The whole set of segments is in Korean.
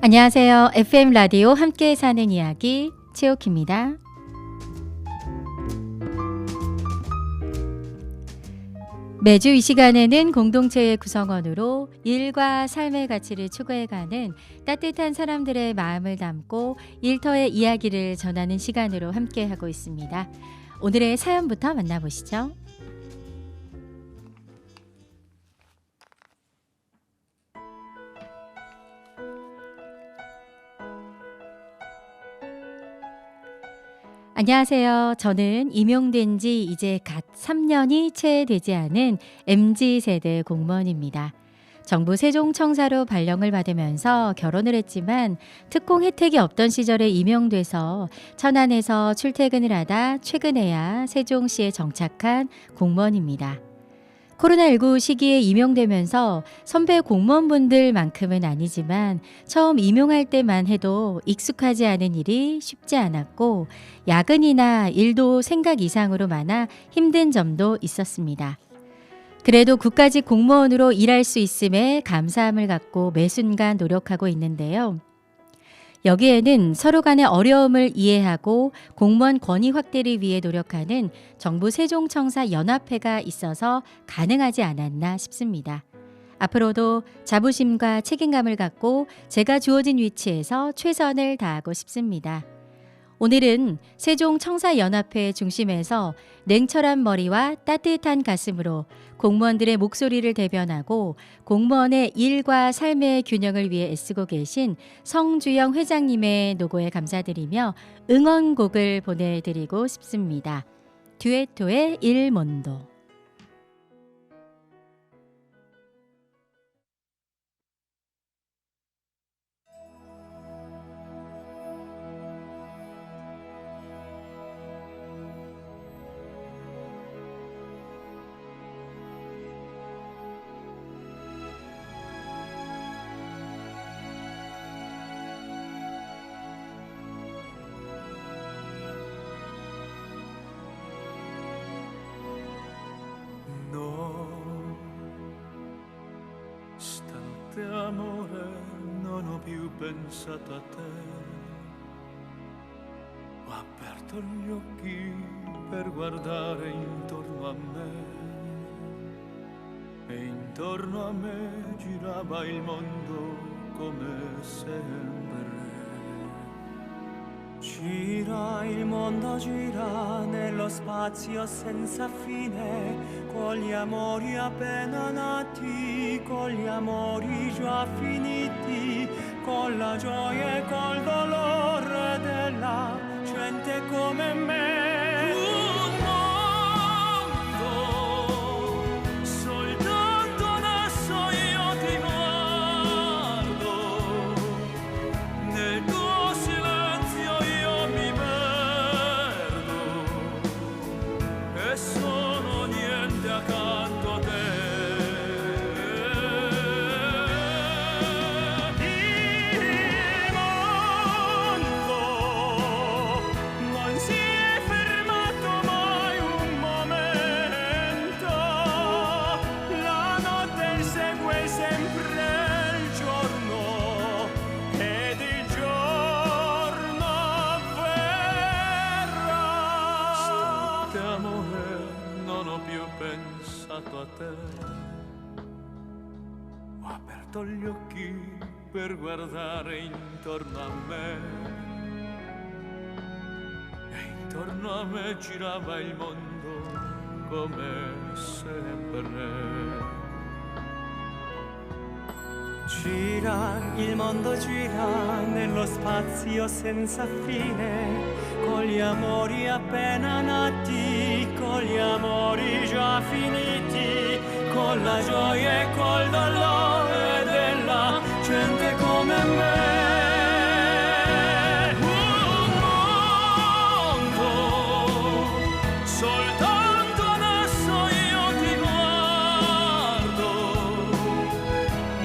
안녕하세요. FM 라디오 함께 사는 이야기 최옥희입니다. 매주 이 시간에는 공동체의 구성원으로 일과 삶의 가치를 추구해가는 따뜻한 사람들의 마음을 담고 일터의 이야기를 전하는 시간으로 함께하고 있습니다. 오늘의 사연부터 만나보시죠. 안녕하세요. 저는 임용된 지 이제 갓 3년이 채 되지 않은 MZ세대 공무원입니다. 정부 세종청사로 발령을 받으면서 결혼을 했지만 특공 혜택이 없던 시절에 임용돼서 천안에서 출퇴근을 하다 최근에야 세종시에 정착한 공무원입니다. 코로나19 시기에 임용되면서 선배 공무원분들만큼은 아니지만 처음 임용할 때만 해도 익숙하지 않은 일이 쉽지 않았고 야근이나 일도 생각 이상으로 많아 힘든 점도 있었습니다. 그래도 국가직 공무원으로 일할 수 있음에 감사함을 갖고 매 순간 노력하고 있는데요. 여기에는 서로 간의 어려움을 이해하고 공무원 권위 확대를 위해 노력하는 정부 세종청사 연합회가 있어서 가능하지 않았나 싶습니다. 앞으로도 자부심과 책임감을 갖고 제가 주어진 위치에서 최선을 다하고 싶습니다. 오늘은 세종청사연합회 중심에서 냉철한 머리와 따뜻한 가슴으로 공무원들의 목소리를 대변하고 공무원의 일과 삶의 균형을 위해 애쓰고 계신 성주영 회장님의 노고에 감사드리며 응원곡을 보내드리고 싶습니다. 듀에토의 일몬도. Stanotte amore, non ho più pensato a te. Ho aperto gli occhi per guardare intorno a me e intorno a me girava il mondo come sempre. Gira il mondo, gira nello spazio senza fine, con gli amori appena nati, con gli amori già finiti, con la gioia e col dolore della gente come me. Un mondo, soltanto adesso io ti guardo, nel tuo silenzio io mi perdo e sono niente accanto a te. Il mondo non si è fermato mai un momento, la notte insegue sempre il giorno ed il giorno verrà. Stanotte amore, non ho più pensato a te. Ho aperto gli occhi per guardare intorno a me e intorno a me girava il mondo come sempre. Gira, il mondo gira nello spazio senza fine, con gli amori appena nati, con gli amori già finiti, con la gioia e col dolore della gente come me. Un mondo, soltanto adesso io ti guardo,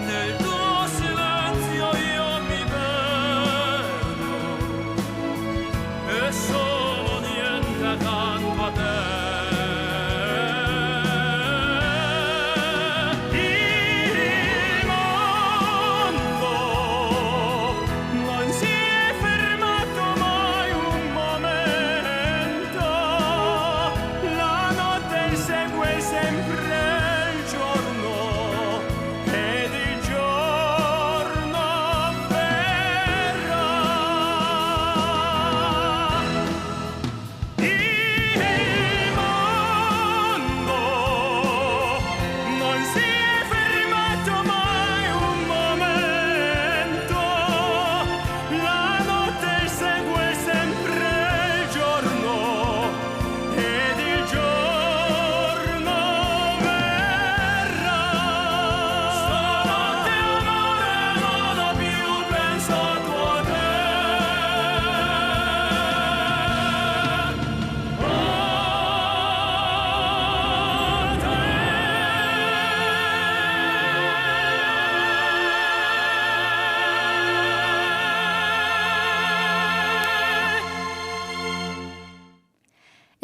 nel tuo silenzio io mi perdo e sono niente accanto a te. Il mondo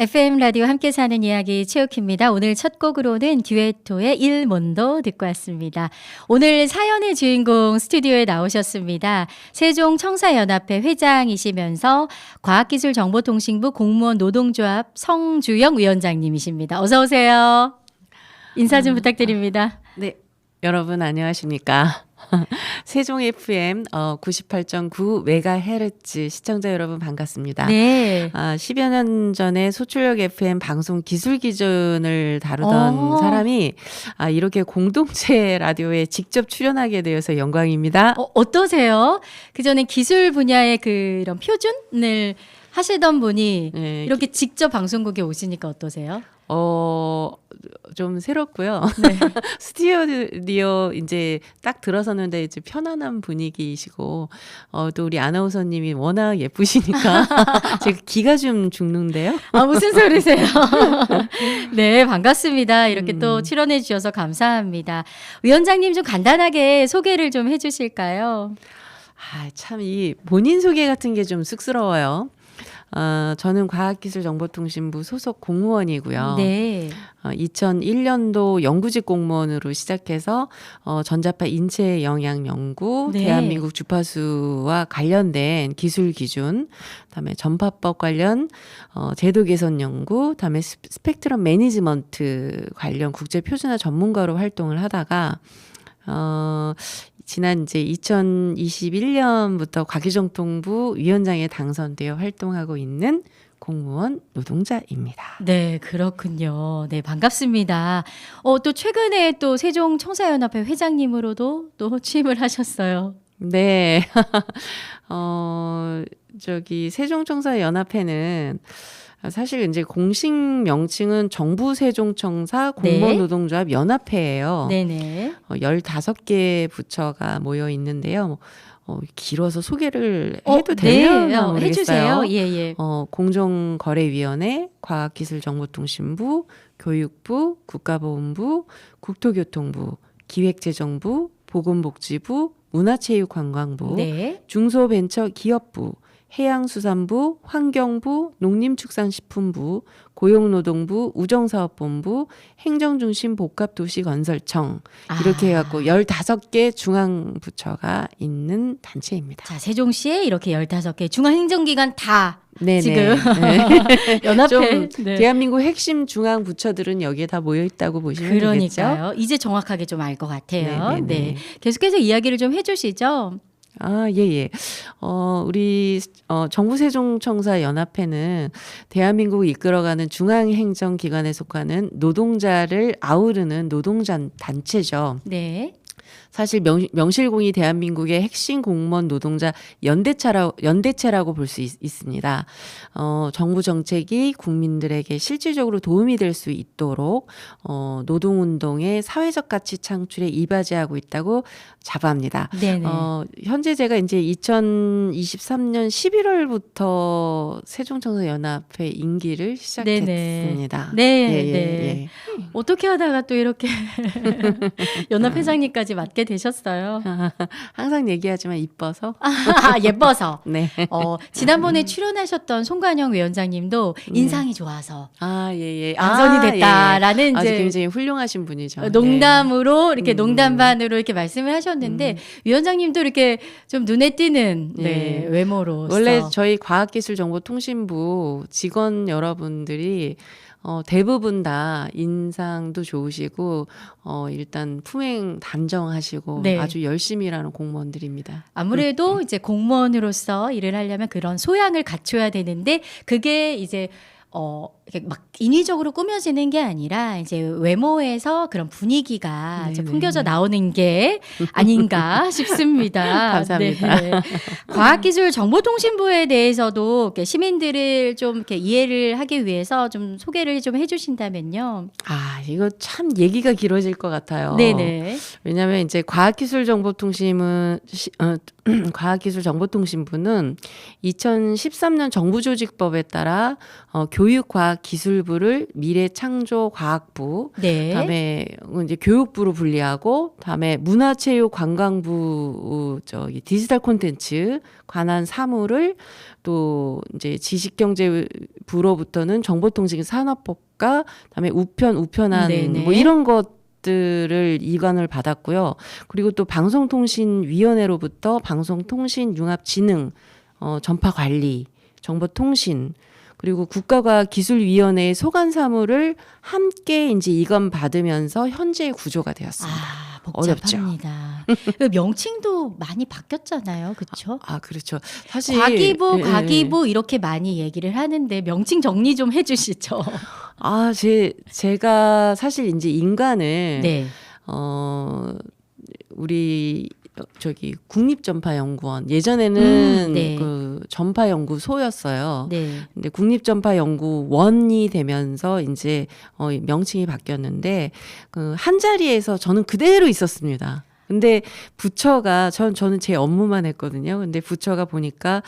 FM 라디오 함께 사는 이야기 최욱희입니다. 오늘 첫 곡으로는 듀에토의 일몬도 듣고 왔습니다. 오늘 사연의 주인공 스튜디오에 나오셨습니다. 세종청사연합회 회장이시면서 과학기술정보통신부 공무원 노동조합 성주영 위원장님이십니다. 어서 오세요. 인사 좀 부탁드립니다. 네, 여러분 안녕하십니까? 세종 FM 98.9 메가헤르츠 시청자 여러분 반갑습니다. 네. 10여 년 전에 소출력 FM 방송 기술 기준을 다루던 사람이 이렇게 공동체 라디오에 직접 출연하게 되어서 영광입니다. 어떠세요? 그전에 기술 분야의 그런 표준을 하시던 분이 네. 이렇게 직접 방송국에 오시니까 어떠세요? 좀 새롭고요. 네. 스튜디오 이제 딱 들어섰는데 이제 편안한 분위기이시고, 또 우리 아나운서님이 워낙 예쁘시니까 제가 기가 좀 죽는데요. 무슨 소리세요? 네, 반갑습니다. 이렇게 또 출연해 주셔서 감사합니다. 위원장님 좀 간단하게 소개를 좀 해주실까요? 참 이 본인 소개 같은 게 좀 쑥스러워요. 저는 과학기술정보통신부 소속 공무원이고요. 네. 2001년도 연구직 공무원으로 시작해서 전자파 인체 영향 연구, 네. 대한민국 주파수와 관련된 기술 기준, 그다음에 전파법 관련 제도 개선 연구, 그다음에 스펙트럼 매니지먼트 관련 국제 표준화 전문가로 활동을 하다가 지난 이제 2021년부터 과기정통부 위원장에 당선되어 활동하고 있는 공무원 노동자입니다. 네, 그렇군요. 네, 반갑습니다. 또 최근에 또 세종청사연합회 회장님으로도 또 취임을 하셨어요. 네. 세종청사연합회는 사실 이제 공식 명칭은 정부 세종청사 공무원 노동조합 연합회예요. 네네. 15개 부처가 모여 있는데요. 길어서 소개를 해도 되려나 모르겠어요. 해주세요. 예. 공정거래위원회, 과학기술정보통신부, 교육부, 국가보훈부, 국토교통부, 기획재정부, 보건복지부, 문화체육관광부, 네. 중소벤처기업부, 해양수산부, 환경부, 농림축산식품부, 고용노동부, 우정사업본부, 행정중심복합도시건설청 이렇게 해갖고 15개 중앙부처가 있는 단체입니다. 자, 세종시에 이렇게 15개 중앙행정기관 다 네네. 지금 네. 연합회. 좀 네. 대한민국 핵심 중앙부처들은 여기에 다 모여있다고 보시면 되겠죠. 그러니까요. 이제 정확하게 좀 알 것 같아요. 네네네. 네. 계속해서 이야기를 좀 해주시죠. 예. 우리 정부 세종청사 연합회는 대한민국을 이끌어가는 중앙행정기관에 속하는 노동자를 아우르는 노동자 단체죠. 네. 사실 명실공히 대한민국의 핵심 공무원 노동자 연대체라고 볼 수 있습니다. 정부 정책이 국민들에게 실질적으로 도움이 될 수 있도록 노동운동의 사회적 가치 창출에 이바지하고 있다고 자부합니다. 네네. 현재 제가 이제 2023년 11월부터 세종청사 연합회 임기를 시작했습니다. 네. 예. 어떻게 하다가 또 이렇게 연합회장님까지 맡게 되셨어요? 항상 얘기하지만 이뻐서. 예뻐서. 네. 지난번에 출연하셨던 송관영 위원장님도 인상이 좋아서 예. 당선이 됐다라는 아주 이제 굉장히 훌륭하신 분이죠. 농담으로 이렇게 농담 반으로 이렇게 말씀을 하셨는데 위원장님도 이렇게 좀 눈에 띄는 네. 외모로서 원래 저희 과학기술정보통신부 직원 여러분들이 대부분 다 인상도 좋으시고 일단 품행 단정하시고 네. 아주 열심히 일하는 공무원들입니다. 아무래도 이제 공무원으로서 일을 하려면 그런 소양을 갖춰야 되는데 그게 이제 이렇게 막 인위적으로 꾸며지는 게 아니라 이제 외모에서 그런 분위기가 이제 네네. 풍겨져 나오는 게 아닌가 싶습니다. 감사합니다. 네. 과학기술정보통신부에 대해서도 이렇게 시민들을 좀 이렇게 이해를 하기 위해서 좀 소개를 좀 해주신다면요. 이거 참 얘기가 길어질 것 같아요. 네네. 왜냐하면 이제 과학기술정보통신부는 2013년 정부조직법에 따라 교육과학 국가과학기술부를 미래창조과학부, 네. 다음에 이제 교육부로 분리하고, 다음에 문화체육관광부 저기 디지털 콘텐츠 관한 사무를 또 이제 지식경제부로부터는 정보통신산업법과 그다음에 우편안 네네. 뭐 이런 것들을 이관을 받았고요. 그리고 또 방송통신위원회로부터 방송통신융합진흥 전파관리, 정보통신, 그리고 국가과학기술위원회의 소관 사무를 함께 이제 이관 받으면서 현재의 구조가 되었습니다. 아, 어렵죠. 복잡합니다. 그 명칭도 많이 바뀌었잖아요. 그렇죠? 아, 그렇죠. 사실 과기부, 예, 예. 과기부 이렇게 많이 얘기를 하는데 명칭 정리 좀 해주시죠. 아, 제가 사실 이제 인간을 네. 우리 저기 국립전파연구원 예전에는 네. 그 전파연구소였어요. 네. 근데 국립전파연구원이 되면서 이제 명칭이 바뀌었는데 그 한 자리에서 저는 그대로 있었습니다. 근데 부처가 저는 제 업무만 했거든요. 근데 부처가 보니까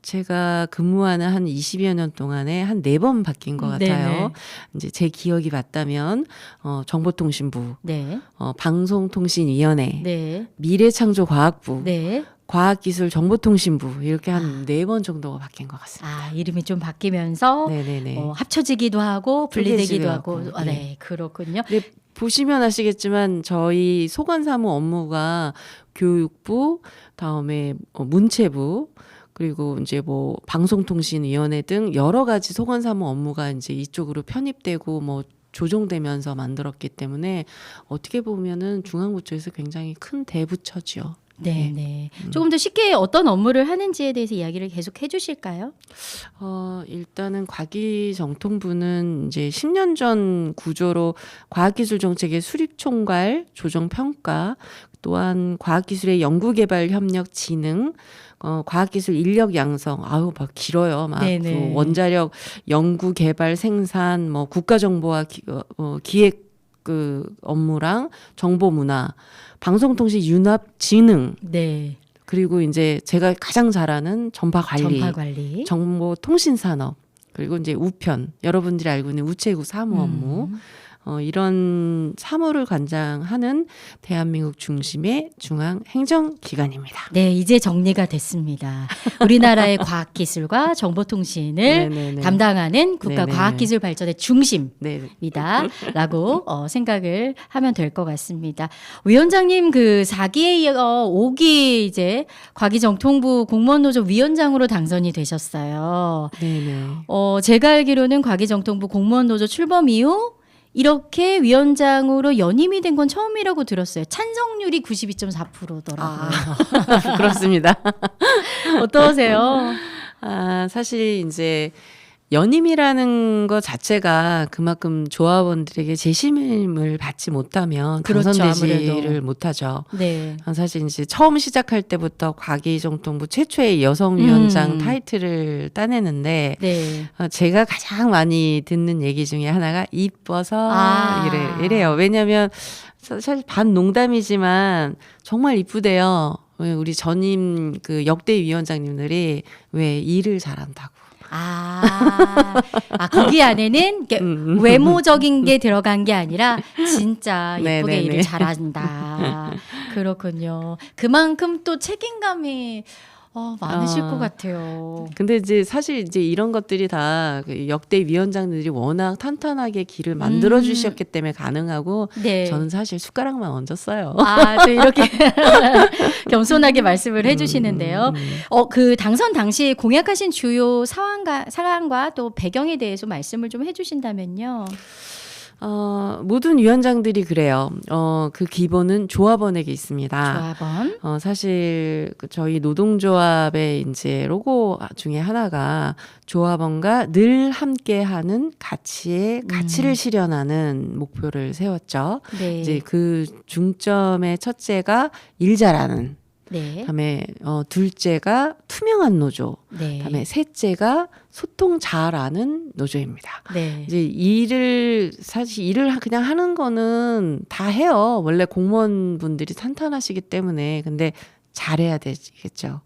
제가 근무하는 한 20여 년 동안에 한 4번 바뀐 것 같아요. 네네. 이제 제 기억이 맞다면 정보통신부, 네. 방송통신위원회, 네. 미래창조과학부, 네. 과학기술정보통신부 이렇게 한 4번 정도가 바뀐 것 같습니다. 아, 이름이 좀 바뀌면서 네네네. 합쳐지기도 하고 분리되기도 쪼개지기도 하고. 하고. 아, 네. 그렇군요. 근데 보시면 아시겠지만 저희 소관사무 업무가 교육부, 다음에 문체부, 그리고 이제 뭐 방송통신위원회 등 여러 가지 소관사무 업무가 이제 이쪽으로 편입되고 뭐 조정되면서 만들었기 때문에 어떻게 보면은 중앙부처에서 굉장히 큰 대부처죠. 네, 네. 조금 더 쉽게 어떤 업무를 하는지에 대해서 이야기를 계속 해주실까요? 일단은 과기정통부는 이제 10년 전 구조로 과학기술정책의 수립총괄, 조정평가, 또한 과학기술의 연구개발협력 진흥, 과학기술 인력 양성, 막 길어요. 막 네네. 그 원자력 연구개발 생산, 뭐 국가정보화 기획 그 업무랑 정보문화, 방송통신 융합 진흥, 네. 그리고 이제 제가 가장 잘하는 전파관리, 전파관리. 정보통신산업, 그리고 이제 우편, 여러분들이 알고 있는 우체국 사무 업무, 이런 사무를 관장하는 대한민국 중심의 중앙행정기관입니다. 네, 이제 정리가 됐습니다. 우리나라의 과학기술과 정보통신을 네네네. 담당하는 국가 네네. 과학기술발전의 중심이다 네. 라고 생각을 하면 될 것 같습니다. 위원장님 그 4기에 이어 5기 이제 과기정통부 공무원노조 위원장으로 당선이 되셨어요. 네네. 제가 알기로는 과기정통부 공무원노조 출범 이후 이렇게 위원장으로 연임이 된 건 처음이라고 들었어요. 찬성률이 92.4%더라고요. 그렇습니다. 어떠세요? 사실 이제 연임이라는 것 자체가 그만큼 조합원들에게 재심을 받지 못하면 그렇죠, 당선되지를 아무래도. 못하죠. 네. 사실 이제 처음 시작할 때부터 과기정통부 최초의 여성위원장 음. 타이틀을 따내는데 네. 제가 가장 많이 듣는 얘기 중에 하나가 이뻐서 아. 이래요. 왜냐하면 사실 반 농담이지만 정말 이쁘대요. 우리 전임 그 역대 위원장님들이 왜 일을 잘한다고. 거기 안에는 이렇게 외모적인 게 들어간 게 아니라 진짜 예쁘게 네네네. 일을 잘한다. 그렇군요. 그만큼 또 책임감이 많으실 것 같아요. 근데 이제 사실 이제 이런 것들이 다그 역대 위원장들이 워낙 탄탄하게 길을 만들어 주셨기 때문에 가능하고 네. 저는 사실 숟가락만 얹었어요. 또 이렇게 겸손하게 말씀을 해주시는데요. 그 당선 당시 공약하신 주요 상황과 또 배경에 대해서 말씀을 좀 해주신다면요. 모든 위원장들이 그래요. 그 기본은 조합원에게 있습니다. 조합원. 사실 저희 노동조합의 이제 로고 중에 하나가 조합원과 늘 함께하는 가치를 실현하는 목표를 세웠죠. 네. 이제 그 중점의 첫째가 일 잘하는, 네. 그다음에 둘째가 투명한 노조, 네. 그다음에 셋째가 소통 잘하는 노조입니다. 네. 이제 사실 일을 그냥 하는 거는 다 해요. 원래 공무원분들이 탄탄하시기 때문에. 근데 잘해야 되겠죠.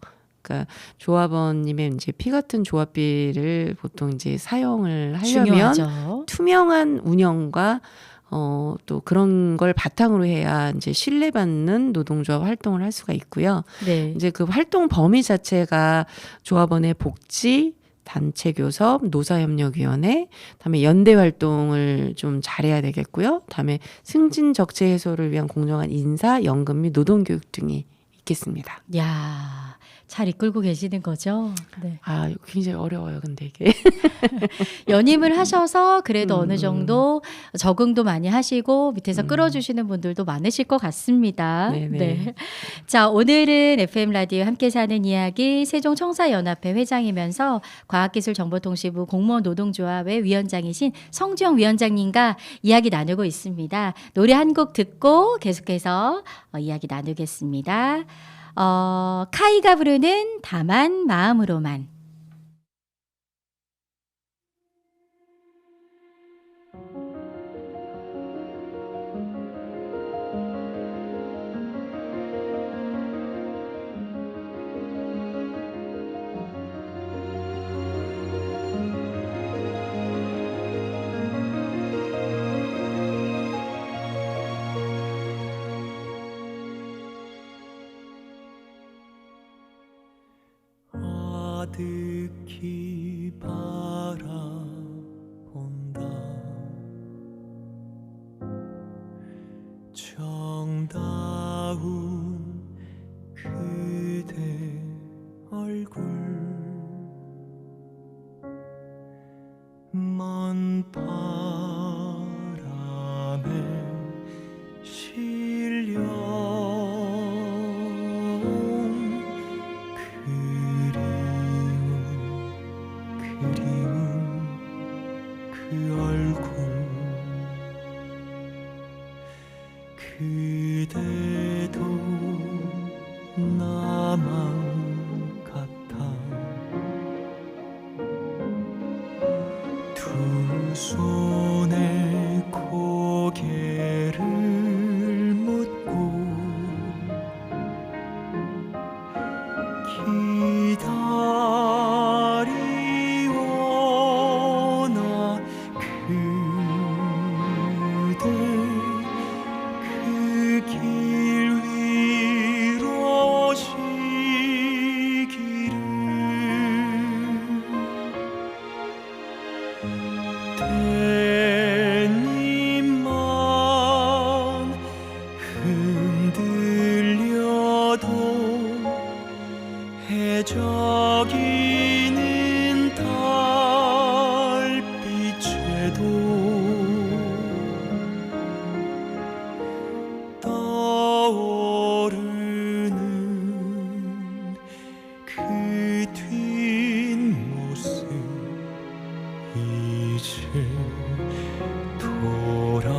그러니까 조합원님의 이제 피 같은 조합비를 보통 이제 사용을 하려면 중요하죠. 투명한 운영과 또 그런 걸 바탕으로 해야 이제 신뢰받는 노동조합 활동을 할 수가 있고요. 네. 이제 그 활동 범위 자체가 조합원의 복지, 단체 교섭, 노사협력위원회, 다음에 연대 활동을 좀 잘해야 되겠고요. 다음에 승진 적체 해소를 위한 공정한 인사, 연금 및 노동교육 등이 있겠습니다. 야, 잘 이끌고 계시는 거죠? 네. 아, 굉장히 어려워요, 근데 이게. 연임을 하셔서 그래도 어느 정도 적응도 많이 하시고 밑에서 끌어주시는 분들도 많으실 것 같습니다. 네네. 네. 자, 오늘은 FM 라디오 함께 사는 이야기 세종청사연합회 회장이면서 과학기술정보통신부 공무원 노동조합의 위원장이신 성주영 위원장님과 이야기 나누고 있습니다. 노래 한 곡 듣고 계속해서 이야기 나누겠습니다. 카이가 부르는 다만 마음으로만. 아득히 바라본다. 정다운 그대 얼굴 먼 바람에 실려온 그리운 그 얼굴 그대도 나만 같아 두 손에 고개를 묻고 기다리오나 그대 그 길 위로 오시기를 대님만 흔들려도 해적이는 달빛에도 떠오르는 그 뒷모습 이제 돌아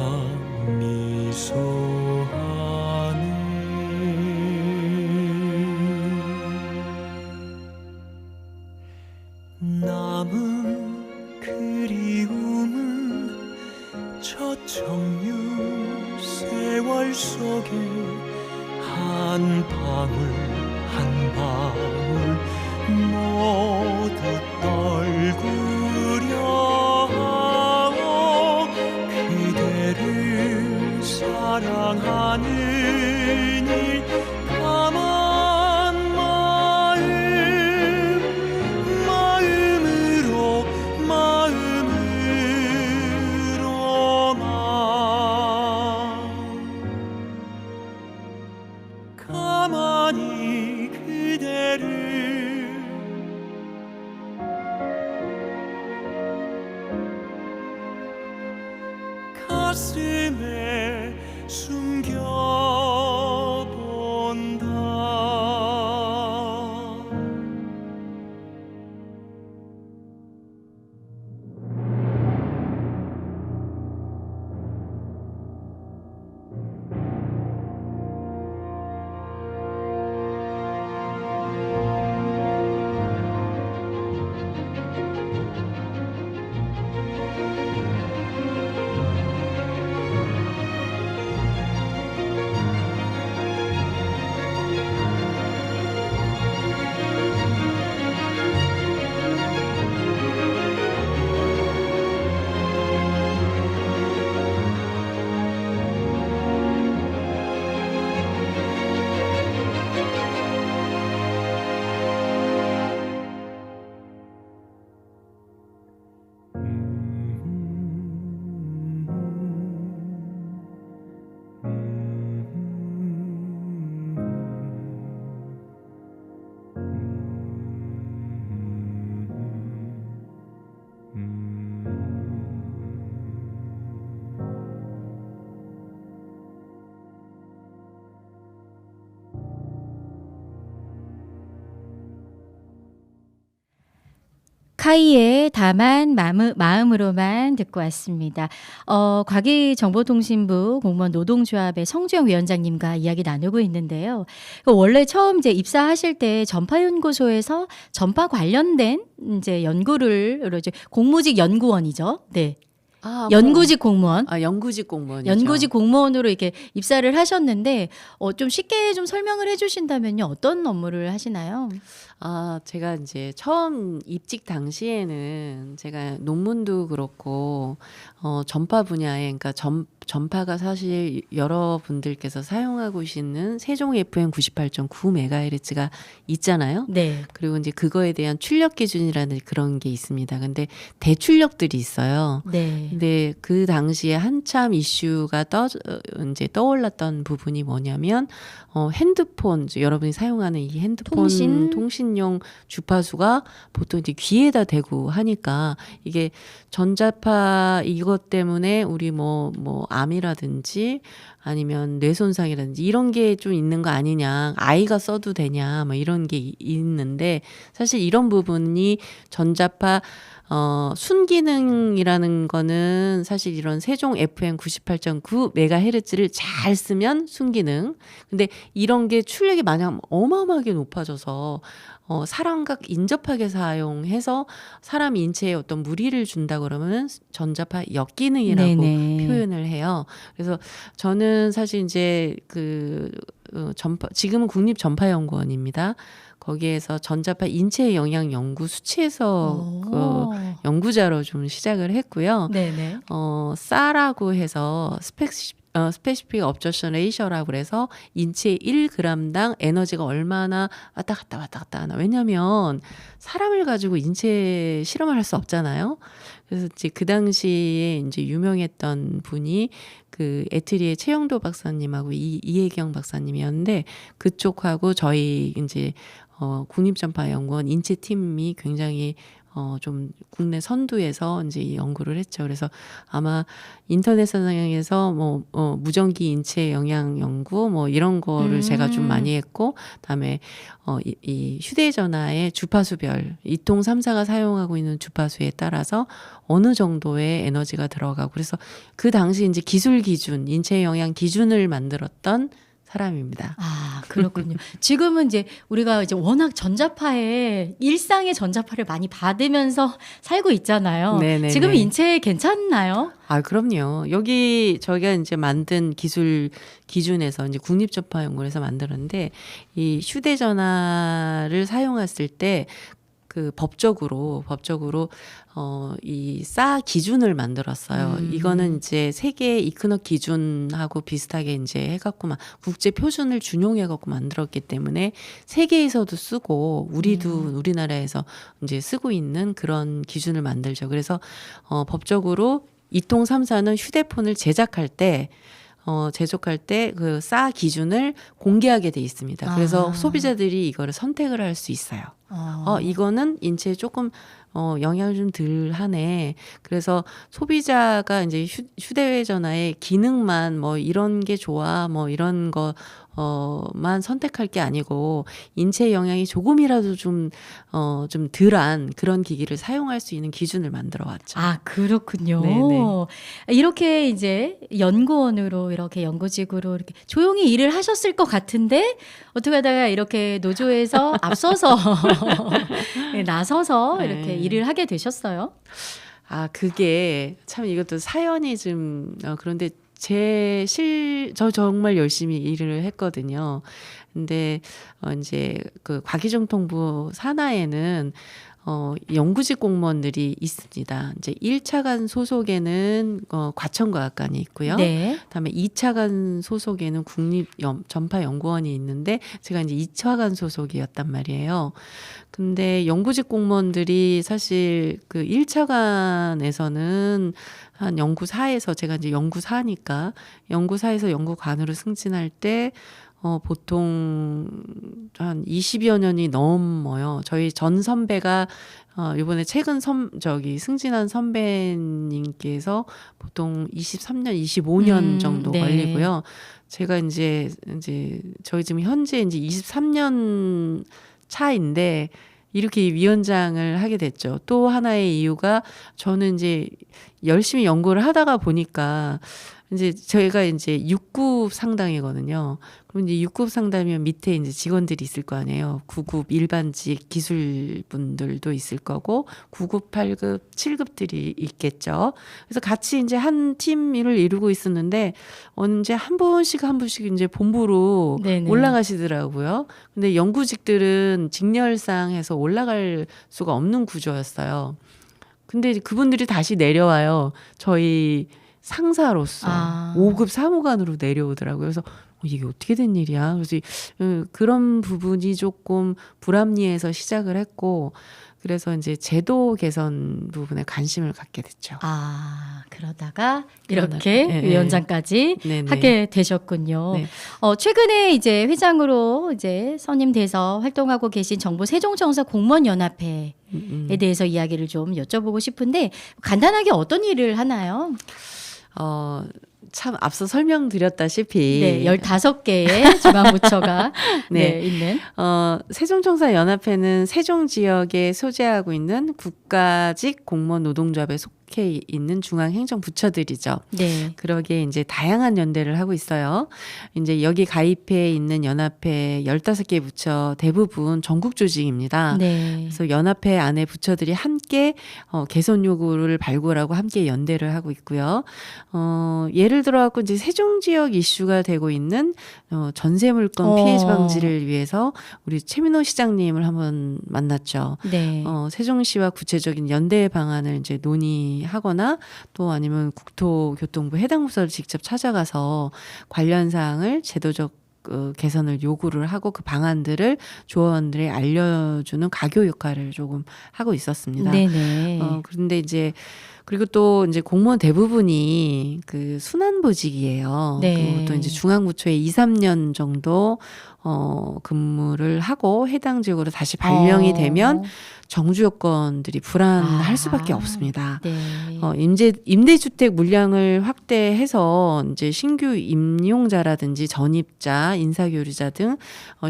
미소하네 남은 그리움은 저 청유 세월 속에 한 방울 한 방울 모두 떨구려 하오 그대를 사랑하는 일 다만 마음으로만 가만히 그대를 가슴에 숨겨본다. 카이의 다만 마음으로만 듣고 왔습니다. 과기정보통신부 공무원 노동조합의 성주영 위원장님과 이야기 나누고 있는데요. 원래 처음 이제 입사하실 때 전파연구소에서 전파 관련된 이제 연구를 이제 공무직 연구원이죠. 네. 연구직 공무원. 연구직 공무원이죠. 연구직 공무원으로 이렇게 입사를 하셨는데 좀 쉽게 좀 설명을 해주신다면요. 어떤 업무를 하시나요? 제가 이제 처음 입직 당시에는 제가 논문도 그렇고 전파 분야에 그러니까 전파가 사실 여러분들께서 사용하고 계시는 세종 FM 98.9MHz가 있잖아요. 네. 그리고 이제 그거에 대한 출력 기준이라는 그런 게 있습니다. 근데 대출력들이 있어요. 네. 근데 그 당시에 한참 이슈가 이제 떠올랐던 부분이 뭐냐면 핸드폰 여러분이 사용하는 이 핸드폰 통신용 주파수가 보통 이제 귀에다 대고 하니까 이게 전자파 이것 때문에 우리 뭐 암이라든지 아니면 뇌 손상이라든지 이런 게 좀 있는 거 아니냐, 아이가 써도 되냐, 뭐 이런 게 있는데 사실 이런 부분이 전자파 순기능이라는 거는 사실 이런 세종 FM 98.9MHz를 잘 쓰면 순기능. 근데 이런 게 출력이 만약 어마어마하게 높아져서 사람과 인접하게 사용해서 사람 인체에 어떤 무리를 준다 그러면 전자파 역기능이라고 네네. 표현을 해요. 그래서 저는 사실 이제 지금은 국립전파연구원입니다. 거기에서 전자파 인체 영향 연구 수치에서 연구자로 좀 시작을 했고요. 네네. 싸라고 해서 스페시픽 업저션 레이셔라고 그래서 인체 1g당 에너지가 얼마나 왔다 갔다 하나. 왜냐면 사람을 가지고 인체 실험을 할 수 없잖아요. 그래서 이제 그 당시에 이제 유명했던 분이 그 에트리의 최영도 박사님하고 이혜경 박사님이었는데 그쪽하고 저희 이제 국립전파연구원 인체팀이 굉장히 좀 국내 선두에서 이제 이 연구를 했죠. 그래서 아마 인터넷 상에서 무전기 인체 영향 연구 이런 거를 제가 좀 많이 했고, 그다음에 이 휴대전화의 주파수별 2통 3사가 사용하고 있는 주파수에 따라서 어느 정도의 에너지가 들어가고, 그래서 그 당시 이제 기술 기준, 인체 영향 기준을 만들었던 사람입니다. 그렇군요. 지금은 이제 우리가 이제 워낙 전자파에 일상의 전자파를 많이 받으면서 살고 있잖아요. 네네네. 지금 인체 괜찮나요? 그럼요. 여기 저희가 이제 만든 기술 기준에서 이제 국립전파연구원에서 만들었는데 이 휴대전화를 사용했을 때 그 법적으로 이 싸 기준을 만들었어요. 이거는 이제 세계 이크넉 기준하고 비슷하게 이제 해갖고 국제 표준을 준용해갖고 만들었기 때문에 세계에서도 쓰고 우리도 우리나라에서 이제 쓰고 있는 그런 기준을 만들죠. 그래서 법적으로 2통 3사는 휴대폰을 제작할 때 그 싸 기준을 공개하게 돼 있습니다. 그래서 소비자들이 이거를 선택을 할 수 있어요. 이거는 인체에 조금 영향을 좀 덜 하네. 그래서 소비자가 이제 휴대전화의 기능만 이런 게 좋아, 이런 거만 선택할 게 아니고 인체 영향이 조금이라도 좀 덜한 그런 기기를 사용할 수 있는 기준을 만들어 왔죠. 그렇군요. 네네. 이렇게 이제 연구원으로 이렇게 연구직으로 이렇게 조용히 일을 하셨을 것 같은데 어떻게 하다가 이렇게 노조에서 앞서서 나서서 이렇게 일을 하게 되셨어요? 그게 참 이것도 사연이 좀 그런데 저 정말 열심히 일을 했거든요. 근데 이제 그 과기정통부 산하에는 연구직 공무원들이 있습니다. 이제 1차관 소속에는 과천과학관이 있고요. 네. 그다음에 2차관 소속에는 국립전파연구원이 있는데 제가 이제 2차관 소속이었단 말이에요. 근데 연구직 공무원들이 사실 그 1차관에서는 한 연구사에서 제가 이제 연구사니까 연구사에서 연구관으로 승진할 때 보통 한 20여 년이 넘어요. 저희 전 선배가 이번에 최근 승진한 선배님께서 보통 23년, 25년 정도 네. 걸리고요. 제가 이제 저희 지금 현재 이제 23년 차인데 이렇게 위원장을 하게 됐죠. 또 하나의 이유가 저는 이제 열심히 연구를 하다가 보니까 이제 저희가 이제 6급 상당이거든요. 그럼 이제 6급 상담이면 밑에 이제 직원들이 있을 거 아니에요. 9급 일반직 기술분들도 있을 거고 9급, 8급, 7급들이 있겠죠. 그래서 같이 이제 한 팀을 이루고 있었는데 언제 한 분씩 이제 본부로 네네. 올라가시더라고요. 근데 연구직들은 직렬상 해서 올라갈 수가 없는 구조였어요. 근데 그분들이 다시 내려와요. 저희 상사로서 아. 5급 사무관으로 내려오더라고요. 그래서 이게 어떻게 된 일이야? 그래서 그런 부분이 조금 불합리해서 시작을 했고 그래서 이제 제도 개선 부분에 관심을 갖게 됐죠. 아, 그러다가 이렇게 네, 위원장까지 네, 네. 하게 되셨군요. 네. 최근에 이제 회장으로 이제 선임돼서 활동하고 계신 정부 세종청사 공무원연합회에 대해서 이야기를 좀 여쭤보고 싶은데 간단하게 어떤 일을 하나요? 참 앞서 설명드렸다시피 네, 15개의 중앙부처가 네. 네, 있는. 세종청사 연합회는 세종 지역에 소재하고 있는 국가직 공무원 노동조합에 속해 있는 중앙행정부처들이죠. 네. 그러기에 이제 다양한 연대를 하고 있어요. 이제 여기 가입해 있는 연합회 15개 부처 대부분 전국 조직입니다. 네. 그래서 연합회 안에 부처들이 함께 개선 요구를 발굴하고 함께 연대를 하고 있고요. 예를 들어 갖고 이제 세종 지역 이슈가 되고 있는 전세 물건 피해 방지를 위해서 우리 최민호 시장님을 한번 만났죠. 네. 세종시와 구체적인 연대 방안을 이제 논의하거나 또 아니면 국토교통부 해당 부서를 직접 찾아가서 관련 사항을 제도적 개선을 요구를 하고 그 방안들을 조원들에 알려주는 가교 역할을 조금 하고 있었습니다. 네네. 그런데 이제 그리고 또 이제 공무원 대부분이 그 순환보직이에요. 네. 그리고 또 이제 중앙부처에 2, 3년 정도 근무를 하고 해당 지역으로 다시 발령이 되면 정주 요건들이 불안할 수밖에 없습니다. 네. 임대주택 물량을 확대해서 이제 신규 임용자라든지 전입자, 인사교류자 등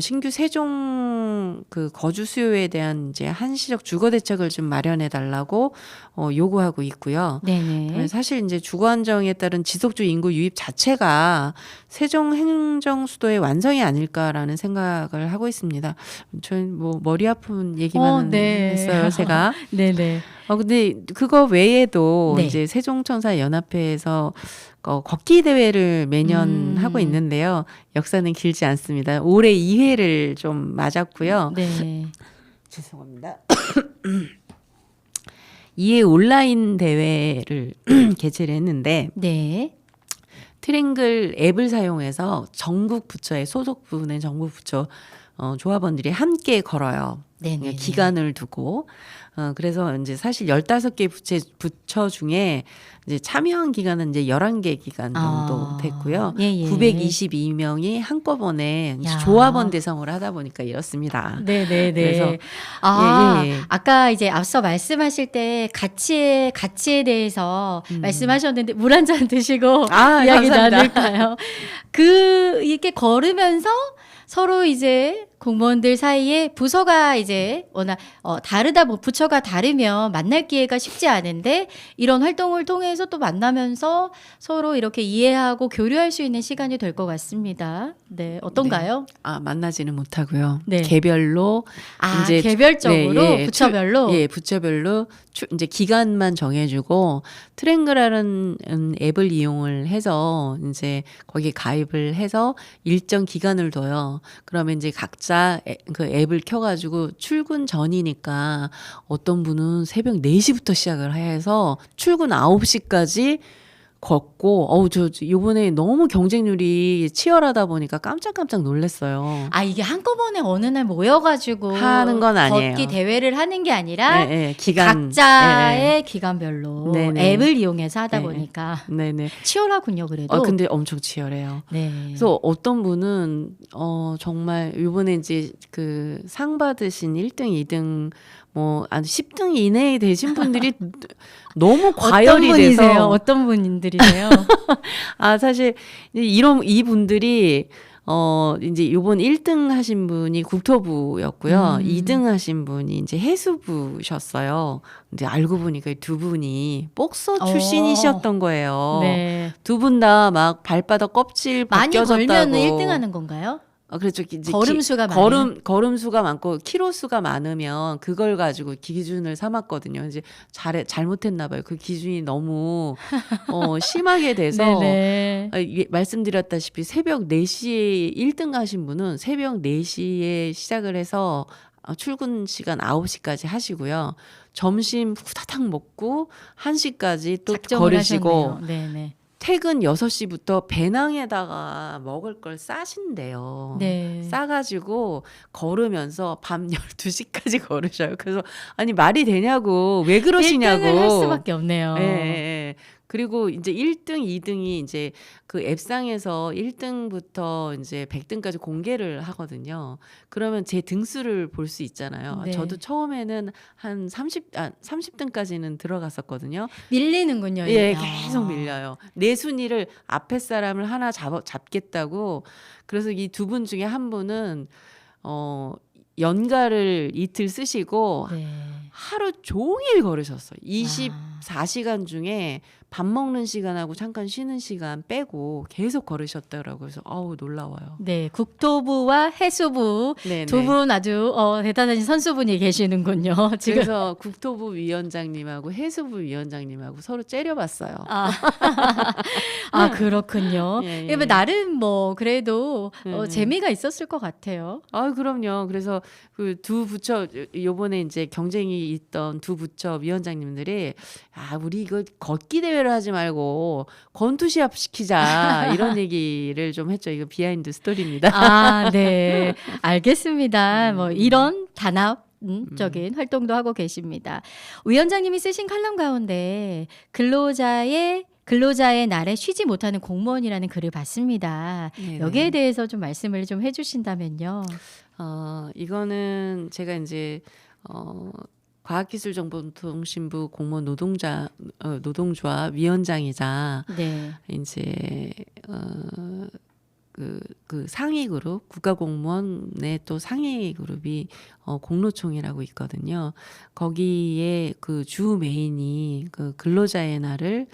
신규 세종 그 거주 수요에 대한 이제 한시적 주거 대책을 좀 마련해 달라고 요구하고 있고요. 네네. 사실 이제 주거 안정에 따른 지속적 인구 유입 자체가 세종 행정 수도의 완성이 아닐까라는 생각을 하고 있습니다. 저는 뭐 머리 아픈 얘기만 네. 했어요, 제가. 네네. 근데 그거 외에도 네. 이제 세종청사 연합회에서 걷기 대회를 매년 하고 있는데요. 역사는 길지 않습니다. 올해 2회를 좀 맞았고요. 네. 죄송합니다. 2회 온라인 대회를 개최를 했는데 네. 트랭글 앱을 사용해서 전국 부처의 소속 부분의 전국 부처 조합원들이 함께 걸어요. 네네. 기간을 두고. 그래서 이제 사실 15개 부처 중에 이제 참여한 기간은 이제 11개 기간 정도 됐고요. 예, 예. 922명이 한꺼번에 이제 야. 조합원 대상으로 하다 보니까 이렇습니다. 네네네. 그래서 예. 아까 이제 앞서 말씀하실 때 가치에 대해서 말씀하셨는데 물 한 잔 드시고 이야기 감사합니다. 나눌까요? 이렇게 걸으면서 서로 이제 공무원들 사이에 부서가 이제 워낙 부처가 다르면 만날 기회가 쉽지 않은데 이런 활동을 통해서 또 만나면서 서로 이렇게 이해하고 교류할 수 있는 시간이 될 것 같습니다. 네, 어떤가요? 만나지는 못하고요. 네. 개별로 이제 개별적으로 부처별로. 부처별로 이제 기간만 정해주고 트랭그라는 앱을 이용을 해서 이제 거기에 가입을 해서 일정 기간을 둬요. 그러면 이제 각자 그 앱을 켜가지고 출근 전이니까 어떤 분은 새벽 4시부터 시작을 해서 출근 9시까지 걷고 저 이번에 너무 경쟁률이 치열하다 보니까 깜짝 놀랐어요. 이게 한꺼번에 어느 날 모여가지고 하는 건 아니에요. 걷기 대회를 하는 게 아니라 기간 각자의 기간별로 네네. 앱을 이용해서 하다 네. 보니까 네네. 치열하군요. 그래도. 근데 엄청 치열해요. 네. 그래서 어떤 분은 정말 이번에 이제 그 상 받으신 1등, 2등 뭐 10등 이내에 되신 분들이 너무 과열이 돼서 어떤 분들이세요? 사실 이분들이 이제 요번 1등 하신 분이 국토부였고요. 2등 하신 분이 이제 해수부셨어요. 근데 알고 보니까 두 분이 복서 출신이셨던 거예요. 네. 두 분 다 막 발바닥 껍질 많이 벗겨졌다고. 걸면 1등 하는 건가요? 그렇죠. 이제 걸음수가 많아요? 걸음수가 많고 키로수가 많으면 그걸 가지고 기준을 삼았거든요. 이제 잘못했나 봐요. 그 기준이 너무 심하게 돼서 네네. 말씀드렸다시피 새벽 4시에 1등 하신 분은 새벽 4시에 시작을 해서 출근 시간 9시까지 하시고요. 점심 후다닥 먹고 1시까지 또 작정을 걸으시고 하셨네요. 네네. 퇴근 6시부터 배낭에다가 먹을 걸 싸신대요. 네. 싸가지고 걸으면서 밤 12시까지 걸으셔요. 그래서 아니 말이 되냐고 왜 그러시냐고. 1등을 할 수밖에 없네요. 예, 예. 그리고 이제 1등, 2등이 이제 그 앱상에서 1등부터 이제 100등까지 공개를 하거든요. 그러면 제 등수를 볼 수 있잖아요. 네. 저도 처음에는 한 30등까지는 들어갔었거든요. 밀리는군요. 예, 이게. 계속 밀려요. 내 순위를 앞에 사람을 하나 잡겠다고. 그래서 이 두 분 중에 한 분은 연가를 이틀 쓰시고 네. 하루 종일 걸으셨어요. 아. 24시간 중에 밥 먹는 시간하고 잠깐 쉬는 시간 빼고 계속 걸으셨더라고요. 그래서 아우 놀라워요. 네, 국토부와 해수부 네네. 두 분 아주 대단하신 선수분이 계시는군요. 지금 그래서 국토부 위원장님하고 해수부 위원장님하고 서로 째려봤어요. 그렇군요. 예, 예. 예, 뭐 나름 뭐 그래도 음. 재미가 있었을 것 같아요. 그럼요. 그래서 그 두 부처 요번에 이제 경쟁이 있던 두 부처 위원장님들이 우리 이거 걷기 대회를 하지 말고 권투 시합 시키자 이런 얘기를 좀 했죠. 이거 비하인드 스토리입니다. 네. 알겠습니다. 뭐 이런 단합적인 활동도 하고 계십니다. 위원장님이 쓰신 칼럼 가운데 근로자의 날에 쉬지 못하는 공무원이라는 글을 봤습니다. 네네. 여기에 대해서 좀 말씀을 좀 해주신다면요. 이거는 제가 이제 과학기술정보통신부 공무원 노동조합 위원장이자 네. 이제 그 상위 그룹 국가공무원의 또 상위 그룹이 공로총이라고 있거든요. 거기에 그 주 메인이 그 근로자의 날을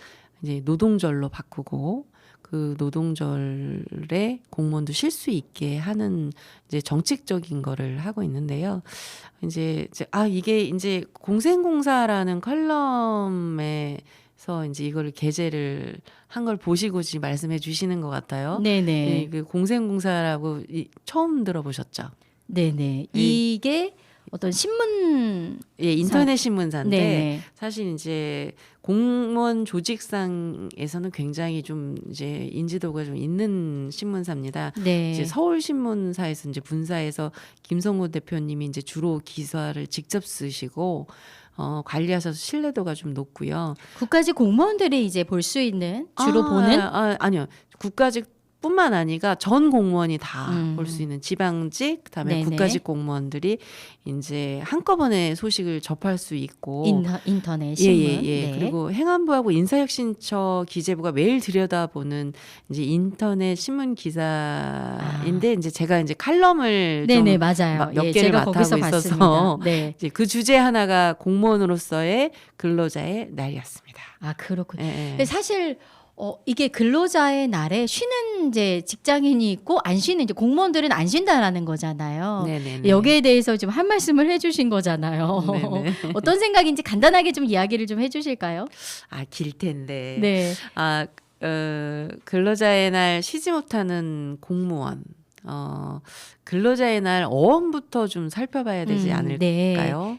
이제 노동절로 바꾸고 그 노동절에 공무원도 쉴 수 있게 하는 이제 정책적인 거를 하고 있는데요. 이제 이게 이제 공생공사라는 컬럼에서 이제 이거를 게재를 한 걸 보시고 지금 말씀해 주시는 것 같아요. 네네. 그 공생공사라고 처음 들어보셨죠? 네네. 이게 어떤 신문 인터넷 신문사인데 네네. 사실 이제 공무원 조직상에서는 굉장히 좀 이제 인지도가 좀 있는 신문사입니다. 네. 이제 서울신문사에서 이제 분사해서 김성호 대표님이 이제 주로 기사를 직접 쓰시고 관리하셔서 신뢰도가 좀 높고요. 국가직 공무원들이 이제 볼 수 있는 주로 보는 아니요. 국가직뿐만 아니라 전 공무원이 다 볼 음. 수 있는 지방직 그다음에 네네. 국가직 공무원들이 이제 한꺼번에 소식을 접할 수 있고 인터넷 신문. 예. 네. 그리고 행안부하고 인사혁신처 기재부가 매일 들여다보는 이제 인터넷 신문 기사인데 이제 제가 이제 칼럼을 네네 좀 맞아요. 몇 예, 개를 제가 거기서 맡아하고 있어서 봤습니다. 네. 이제 그 주제 하나가 공무원으로서의 근로자의 날이었습니다. 그렇군요. 예, 예. 근데 사실 이게 근로자의 날에 쉬는 이제 직장인이 있고 안 쉬는 이제 공무원들은 안 쉰다라는 거잖아요. 네네네. 여기에 대해서 좀 한 말씀을 해주신 거잖아요. 네네. 어떤 생각인지 간단하게 좀 이야기를 좀 해주실까요? 길 텐데. 네. 근로자의 날 쉬지 못하는 공무원. 근로자의 날 어원부터 좀 살펴봐야 되지 네. 않을까요?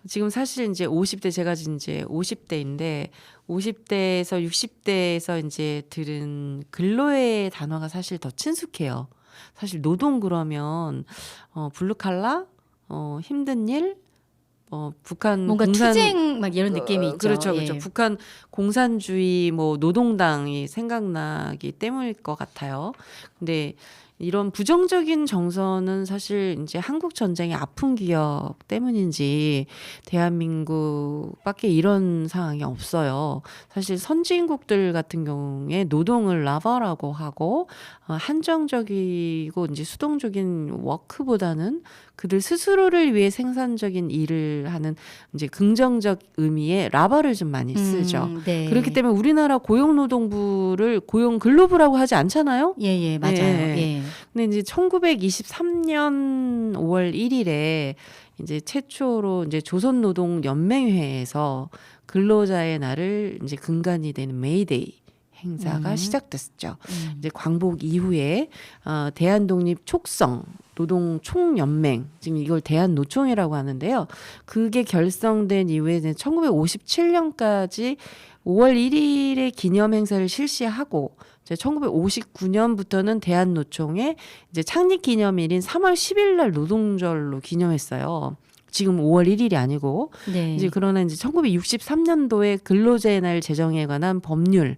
지금 사실 이제 50대 제가 이제 50대인데 50대에서 60대에서 이제 들은 근로의 단어가 사실 더 친숙해요. 사실 노동 그러면 블루칼라, 힘든 일, 북한 뭔가 투쟁 막 이런 느낌이 있죠. 그렇죠. 예. 북한 공산주의 노동당이 생각나기 때문일 것 같아요. 근데 이런 부정적인 정서는 사실 이제 한국 전쟁의 아픈 기억 때문인지 대한민국밖에 이런 상황이 없어요. 사실 선진국들 같은 경우에 노동을 라바라고 하고 한정적이고 이제 수동적인 워크보다는 그들 스스로를 위해 생산적인 일을 하는 이제 긍정적 의미의 라바를 좀 많이 쓰죠. 네. 그렇기 때문에 우리나라 고용노동부를 고용근로부라고 하지 않잖아요. 예, 맞아요. 예. 예. 근데 이제 1923년 5월 1일에 이제 최초로 이제 조선노동연맹회에서 근로자의 날을 이제 근간이 되는 메이데이 행사가 시작됐었죠. 이제 광복 이후에 대한독립 노동 총연맹, 지금 이걸 대한노총이라고 하는데요. 그게 결성된 이후에 1957년까지 5월 1일에 기념 행사를 실시하고 이제 1959년부터는 대한노총의 이제 창립 기념일인 3월 10일 날 노동절로 기념했어요. 지금 5월 1일이 아니고 네. 이제 그러나 이제 1963년도에 근로자의 날 제정에 관한 법률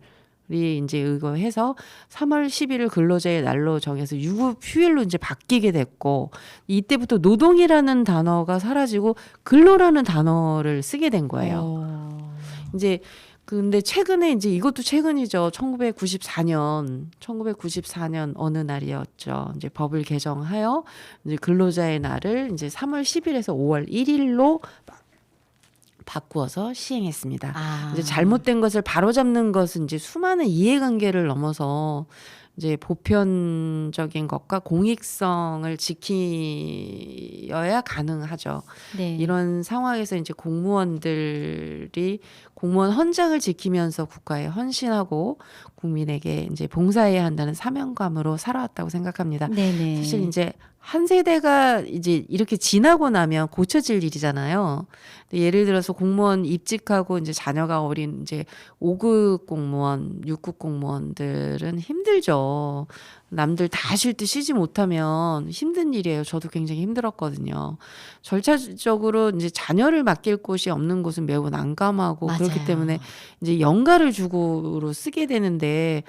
이 이제 의거해서 3월 10일을 근로자의 날로 정해서 유급 휴일로 이제 바뀌게 됐고 이때부터 노동이라는 단어가 사라지고 근로라는 단어를 쓰게 된 거예요. 이제 근데 최근에 이제 이것도 최근이죠. 1994년 어느 날이었죠. 이제 법을 개정하여 이제 근로자의 날을 이제 3월 10일에서 5월 1일로 바꾸어서 시행했습니다. 이제 잘못된 것을 바로잡는 것은 이제 수많은 이해관계를 넘어서 이제 보편적인 것과 공익성을 지키어야 가능하죠. 네. 이런 상황에서 이제 공무원들이 공무원 헌장을 지키면서 국가에 헌신하고 국민에게 이제 봉사해야 한다는 사명감으로 살아왔다고 생각합니다. 네네. 사실 이제 한 세대가 이제 이렇게 지나고 나면 고쳐질 일이잖아요. 예를 들어서 공무원 입직하고 이제 자녀가 어린 이제 5급 공무원, 6급 공무원들은 힘들죠. 남들 다 쉴 때 쉬지 못하면 힘든 일이에요. 저도 굉장히 힘들었거든요. 절차적으로 이제 자녀를 맡길 곳이 없는 곳은 매우 난감하고 맞아요. 그렇기 때문에 이제 연가를 주고로 쓰게 되는데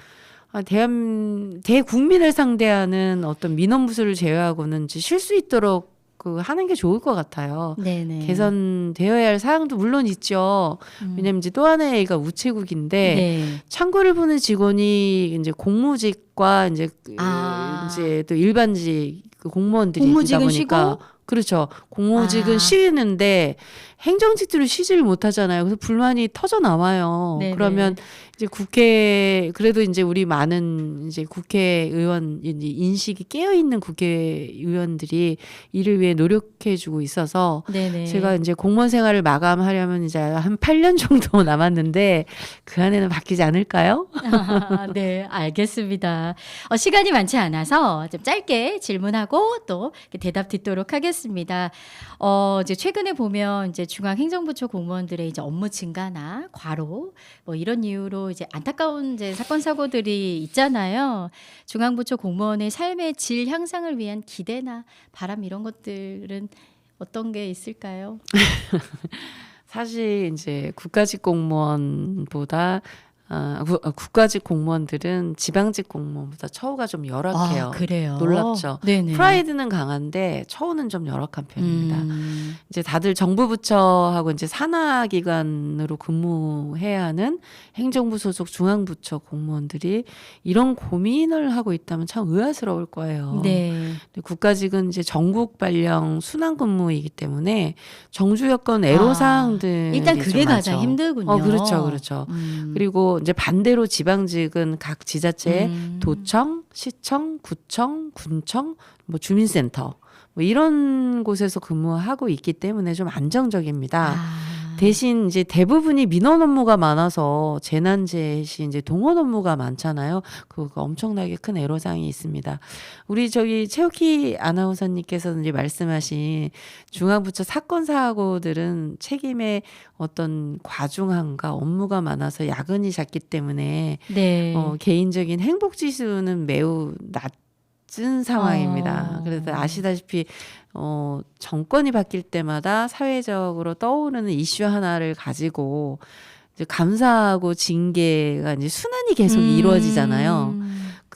대국민을 상대하는 어떤 민원부수를 제외하고는 이제 쉴 수 있도록 하는 게 좋을 것 같아요. 네네. 개선되어야 할 사항도 물론 있죠. 왜냐면 이제 또 하나의 얘기가 우체국인데 네. 창구를 보는 직원이 이제 공무직과 이제 이제 또 일반직 공무원들이 있다 공무직은 보니까 쉬고? 그렇죠. 공무직은 쉬는데 행정직들은 쉬지를 못하잖아요. 그래서 불만이 터져 나와요. 네네. 그러면 이제 그래도 이제 우리 많은 이제 국회의원 인식이 깨어 있는 국회의원들이 이를 위해 노력해주고 있어서 네네. 제가 이제 공무원 생활을 마감하려면 이제 한 8년 정도 남았는데 그 안에는 바뀌지 않을까요? 네, 알겠습니다. 시간이 많지 않아서 좀 짧게 질문하고 또 대답 듣도록 하겠습니다. 이제 최근에 보면 이제 중앙행정부처 공무원들의 이제 업무 증가나 과로 뭐 이런 이유로 이제 안타까운 이제 사건 사고들이 있잖아요. 중앙부처 공무원의 삶의 질 향상을 위한 기대나 바람 이런 것들은 어떤 게 있을까요? 사실 이제 국가직 공무원보다 국가직 공무원들은 지방직 공무원보다 처우가 좀 열악해요. 그래요? 놀랍죠. 네네. 프라이드는 강한데 처우는 좀 열악한 편입니다. 이제 다들 정부 부처하고 이제 산하기관으로 근무해야 하는 행정부 소속 중앙부처 공무원들이 이런 고민을 하고 있다면 참 의아스러울 거예요. 네. 근데 국가직은 이제 전국 발령 순환 근무이기 때문에 정주 여건 애로사항들이 일단 그게 좀 가장 많죠. 힘들군요. 그렇죠. 그리고 이제 반대로 지방직은 각 지자체 도청, 시청, 구청, 군청, 뭐 주민센터 뭐 이런 곳에서 근무하고 있기 때문에 좀 안정적입니다. 대신 이제 대부분이 민원 업무가 많아서 재난재 시 이제 동원 업무가 많잖아요. 그거 엄청나게 큰 애로사항이 있습니다. 우리 최욱희 아나운서님께서 이제 말씀하신 중앙부처 사건 사고들은 책임의 어떤 과중함과 업무가 많아서 야근이 잦기 때문에 네. 개인적인 행복 지수는 매우 낮은 상황입니다. 그래서 아시다시피 정권이 바뀔 때마다 사회적으로 떠오르는 이슈 하나를 가지고 이제 감사하고 징계가 이제 순환이 계속 이루어지잖아요.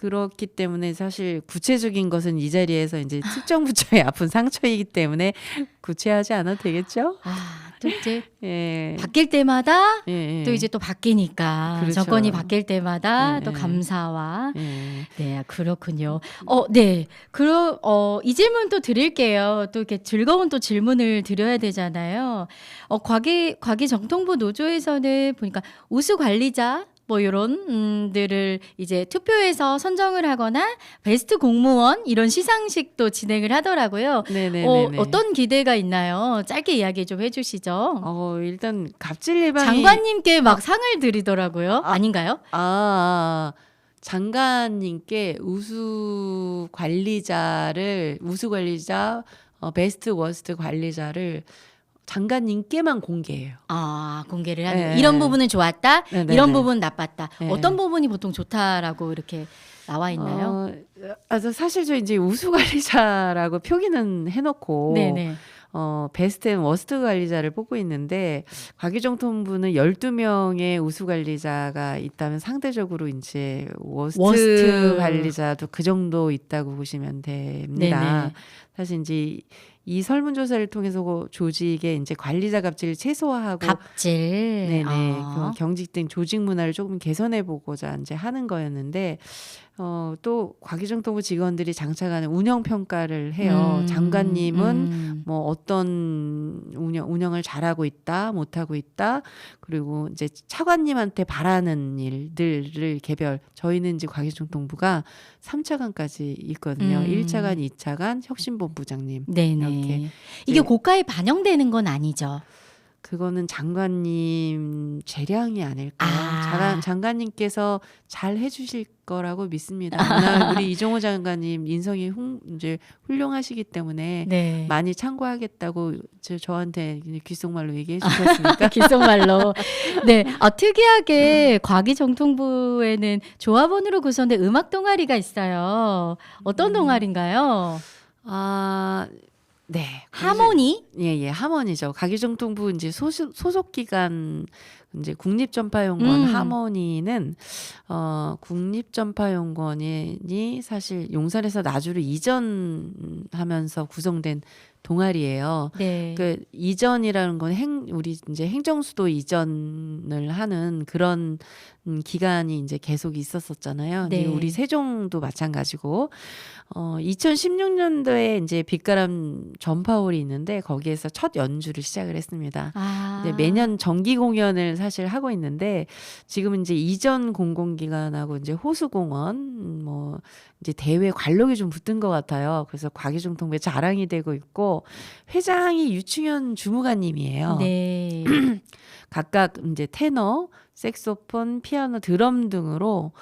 그렇기 때문에 사실 구체적인 것은 이 자리에서 이제 특정 부처의 아픈 상처이기 때문에 구체하지 않아도 되겠죠? 또 이제 예. 바뀔 때마다 예, 또 이제 또 바뀌니까 그렇죠. 정권이 바뀔 때마다 예, 또 예. 감사와 예. 네, 그렇군요. 네. 이 질문 또 드릴게요. 또 이렇게 즐거운 또 질문을 드려야 되잖아요. 과기정통부 노조에서는 보니까 우수 관리자 뭐 이런 들을 이제 투표해서 선정을 하거나 베스트 공무원 이런 시상식도 진행을 하더라고요. 네네네. 어떤 기대가 있나요? 짧게 이야기 좀 해주시죠. 일단 갑질 예방이 장관님께 막 상을 드리더라고요. 아닌가요? 장관님께 우수 관리자 베스트 워스트 관리자를 장관님께만 공개해요. 공개를 하는 네. 이런 부분은 좋았다, 네네네. 이런 부분 나빴다. 네. 어떤 부분이 보통 좋다라고 이렇게 나와 있나요? 사실 저 이제 우수 관리자라고 표기는 해놓고 네네. 베스트 앤 워스트 관리자를 뽑고 있는데 과기정통부는 12명의 우수 관리자가 있다면 상대적으로 이제 워스트 관리자도 그 정도 있다고 보시면 됩니다. 네네. 사실 이제 이 설문조사를 통해서 조직의 이제 관리자 갑질을 최소화하고 갑질. 네네 그 경직 등 조직 문화를 조금 개선해 보고자 이제 하는 거였는데 또 과기정통부 직원들이 장착하는 운영 평가를 해요. 장관님은 뭐 어떤 운영을 잘하고 있다, 못하고 있다. 그리고 이제 차관님한테 바라는 일들을 개별. 저희는 이제 과기정통부가 3차관까지 있거든요. 1차관, 2차관, 혁신본부장님. 네네. 이렇게 이게 고가에 반영되는 건 아니죠. 그거는 장관님 재량이 아닐까요? 장관님께서 잘 해주실 거라고 믿습니다. 워낙 우리 이종호 장관님 인성이 이제 훌륭하시기 때문에 네. 많이 참고하겠다고 저한테 귓속말로 얘기해 주셨으니까. 귓속말로. 네. 특이하게 과기정통부에는 조합원으로 구성된 음악 동아리가 있어요. 어떤 동아리인가요? 네. 하모니? 예, 하모니죠. 과기정통부 이제 소속 기관 이제 국립전파연구원 하모니는 국립전파연구원이 사실 용산에서 나주로 이전하면서 구성된 동아리예요. 네. 그 이전이라는 건 우리 이제 행정수도 이전을 하는 그런 기간이 이제 계속 있었었잖아요. 네. 우리 세종도 마찬가지고 2016년도에 이제 빛가람 전파홀이 있는데 거기에서 첫 연주를 시작을 했습니다. 이제 매년 정기 공연을 사실 하고 있는데 지금 이제 이전 공공기관하고 이제 호수공원 뭐 이제 대회 관록이 좀 붙은 것 같아요. 그래서 과기정통부의 자랑이 되고 있고 회장이 유충현 주무관님이에요. 네. 각각 이제 테너, 색소폰, 피아노, 드럼 등으로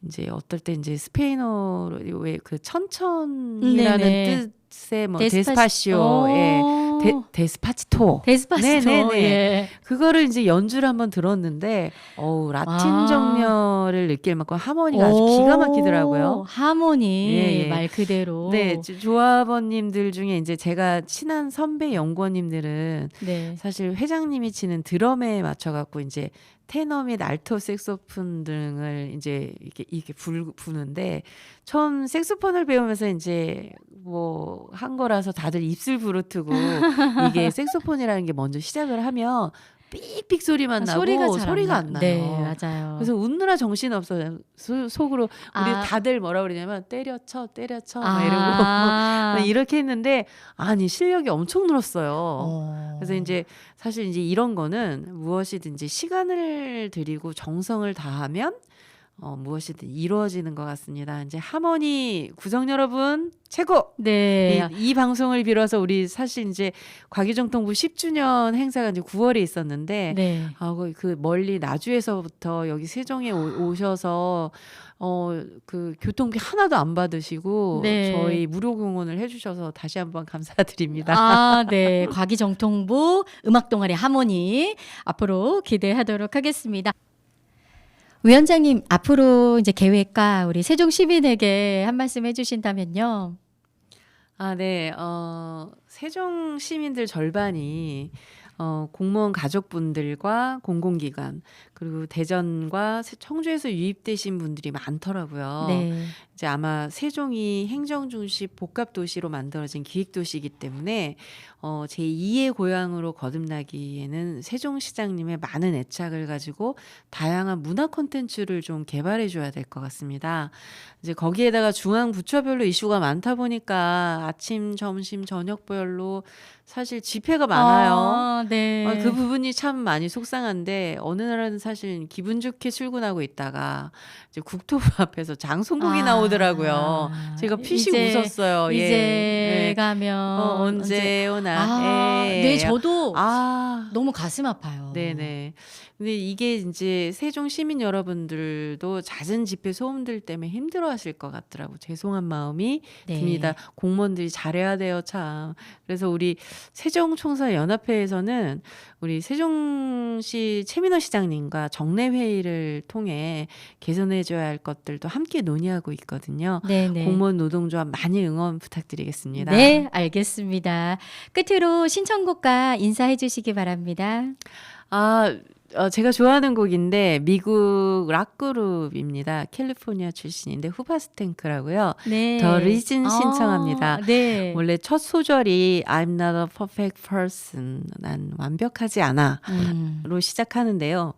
이제 어떨 때 이제 스페인어로 왜 그 천천이라는 뜻의 뭐 데스파시오, 데스파치토, 네네네. 예. 그거를 이제 연주를 한번 들었는데 라틴 정열을 느낄 만큼 하모니가 아주 기가 막히더라고요. 하모니 말 그대로. 네, 조합원님들 중에 이제 제가 친한 선배 연구원님들은 사실 회장님이 치는 드럼에 맞춰갖고 이제 테너 및 알토 색소폰 등을 이제 이렇게 부는데 처음 색소폰을 배우면서 이제 뭐 한 거라서 다들 입술 부르트고 이게 색소폰이라는 게 먼저 시작을 하면 삑삑 소리만 나고 소리가 안 나요. 네, 맞아요. 그래서 웃느라 정신 없어요. 속으로 우리 다들 뭐라 그러냐면 때려쳐 막 이러고 막 이렇게 했는데 아니 실력이 엄청 늘었어요. 그래서 이제 사실 이제 이런 거는 무엇이든지 시간을 들이고 정성을 다하면 무엇이든 이루어지는 것 같습니다. 이제 하모니 구성 여러분 최고. 네. 이 방송을 빌어서 우리 사실 이제 과기정통부 10주년 행사가 이제 9월에 있었는데 그 멀리 나주에서부터 여기 세종에 오셔서 그 교통비 하나도 안 받으시고 저희 무료 공헌을 해주셔서 다시 한번 감사드립니다. 네. 과기정통부 음악동아리 하모니 앞으로 기대하도록 하겠습니다. 위원장님 앞으로 이제 계획과 우리 세종 시민에게 한 말씀 해주신다면요. 네. 세종 시민들 절반이 공무원 가족분들과 공공기관 그리고 대전과 청주에서 유입되신 분들이 많더라고요. 네. 이제 아마 세종이 행정중심 복합도시로 만들어진 기획도시이기 때문에 제2의 고향으로 거듭나기에는 세종시장님의 많은 애착을 가지고 다양한 문화 콘텐츠를 좀 개발해 줘야 될 것 같습니다. 이제 거기에다가 중앙 부처별로 이슈가 많다 보니까 아침, 점심, 저녁별로 사실 집회가 많아요. 네. 그 부분이 참 많이 속상한데 어느 날은 사실 기분 좋게 출근하고 있다가 이제 국토부 앞에서 장송곡이 나오더라고요. 제가 피식 이제, 웃었어요. 이제 예. 가면 언제 오나. 네, 저도 아, 너무 가슴 아파요. 네네. 근데 이게 이제 세종 시민 여러분들도 잦은 집회 소음들 때문에 힘들어하실 것 같더라고. 죄송한 마음이 네. 듭니다. 공무원들이 잘해야 돼요, 참. 그래서 우리 세종총사 연합회에서는 우리 세종시 최민호 시장님과 정례 회의를 통해 개선해줘야 할 것들도 함께 논의하고 있거든요. 네네. 공무원 노동조합 많이 응원 부탁드리겠습니다. 네, 알겠습니다. 끝으로 신청곡과 인사해 주시기 바랍니다. 제가 좋아하는 곡인데 미국 락 그룹입니다. 캘리포니아 출신인데 후바스탱크라고요. 네. 더 리즌 신청합니다. 네. 원래 첫 소절이 I'm not a perfect person. 난 완벽하지 않아. 로 시작하는데요.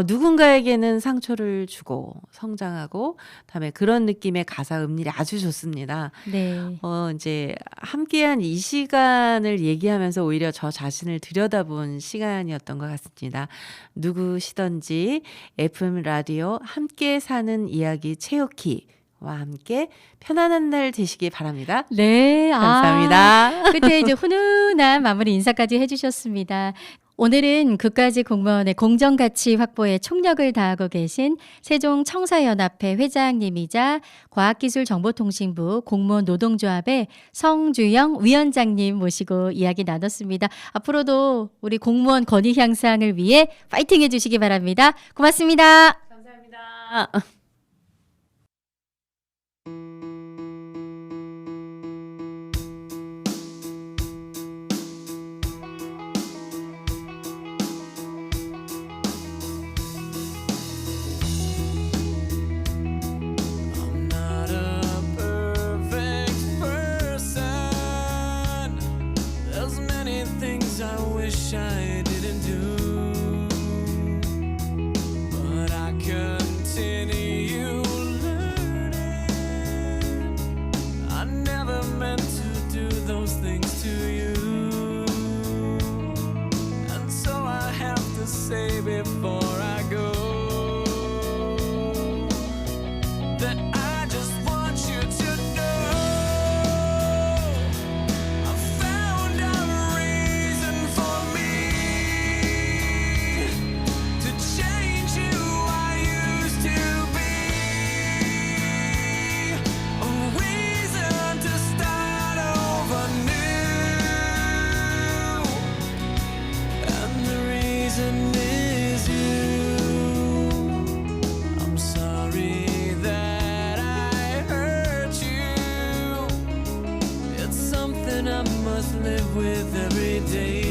누군가에게는 상처를 주고 성장하고 다음에 그런 느낌의 가사 음질이 아주 좋습니다. 네. 이제 함께한 이 시간을 얘기하면서 오히려 저 자신을 들여다본 시간이었던 것 같습니다. 누구시던지 FM 라디오 함께 사는 이야기 채우키와 함께 편안한 날 되시기 바랍니다. 네. 감사합니다. 끝에 이제 훈훈한 마무리 인사까지 해주셨습니다. 오늘은 그까지 공무원의 공정가치 확보에 총력을 다하고 계신 세종청사연합회 회장님이자 과학기술정보통신부 공무원 노동조합의 성주영 위원장님 모시고 이야기 나눴습니다. 앞으로도 우리 공무원 권위 향상을 위해 파이팅 해주시기 바랍니다. 고맙습니다. 감사합니다. I'm not a perfect person. There's many things I wish I didn't do, but I continue learning. I never meant to do those things to you, and so I have to say before I go that I just want you to know I found a reason for me to change who I used to be, a reason to start over new, and the reason is you. I'm sorry that I hurt you. It's something I must live with every day.